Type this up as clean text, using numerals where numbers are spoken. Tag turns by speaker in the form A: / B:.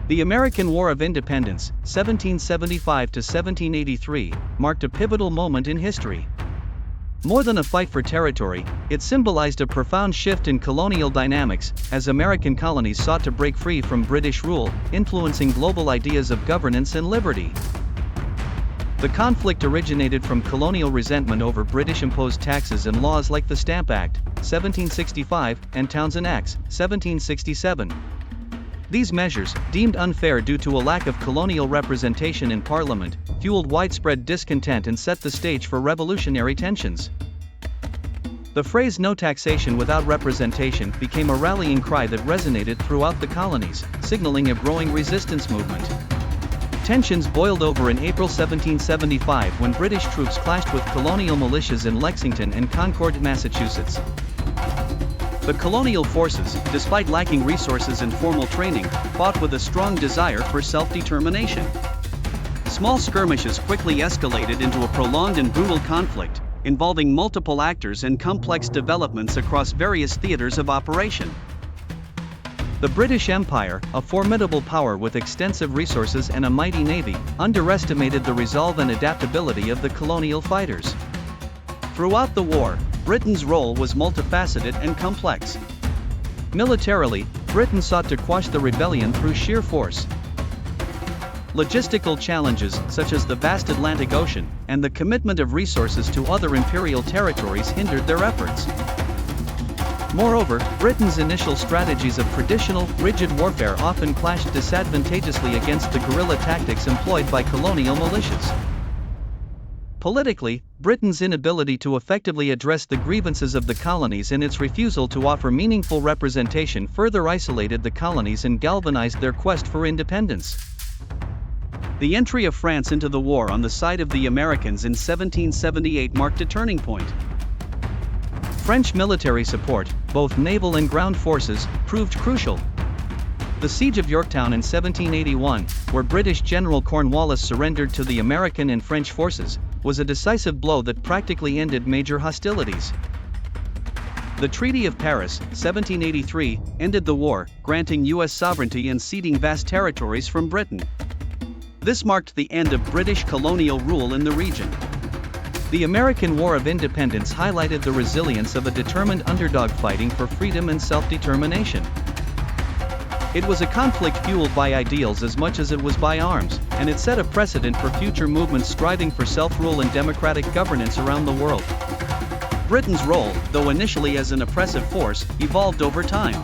A: The American War of Independence, 1775 to 1783, marked a pivotal moment in history. More than a fight for territory, it symbolized a profound shift in colonial dynamics, as American colonies sought to break free from British rule, influencing global ideas of governance and liberty. The conflict originated from colonial resentment over British-imposed taxes and laws like the Stamp Act, 1765, and Townshend Acts, 1767. These measures, deemed unfair due to a lack of colonial representation in Parliament, fueled widespread discontent and set the stage for revolutionary tensions. The phrase "no taxation without representation" became a rallying cry that resonated throughout the colonies, signaling a growing resistance movement. Tensions boiled over in April 1775 when British troops clashed with colonial militias in Lexington and Concord, Massachusetts. The colonial forces, despite lacking resources and formal training, fought with a strong desire for self-determination. Small skirmishes quickly escalated into a prolonged and brutal conflict, involving multiple actors and complex developments across various theaters of operation. The British Empire, a formidable power with extensive resources and a mighty navy, underestimated the resolve and adaptability of the colonial fighters. Throughout the war, Britain's role was multifaceted and complex. Militarily, Britain sought to quash the rebellion through sheer force. Logistical challenges, such as the vast Atlantic Ocean, and the commitment of resources to other imperial territories hindered their efforts. Moreover, Britain's initial strategies of traditional, rigid warfare often clashed disadvantageously against the guerrilla tactics employed by colonial militias. Politically, Britain's inability to effectively address the grievances of the colonies and its refusal to offer meaningful representation further isolated the colonies and galvanized their quest for independence. The entry of France into the war on the side of the Americans in 1778 marked a turning point. French military support, both naval and ground forces, proved crucial. The Siege of Yorktown in 1781, where British General Cornwallis surrendered to the American and French forces, was a decisive blow that practically ended major hostilities. The Treaty of Paris, 1783, ended the war, granting U.S. sovereignty and ceding vast territories from Britain. This marked the end of British colonial rule in the region. The American War of Independence highlighted the resilience of a determined underdog fighting for freedom and self-determination. It was a conflict fueled by ideals as much as it was by arms, and it set a precedent for future movements striving for self-rule and democratic governance around the world. Britain's role, though initially as an oppressive force, evolved over time.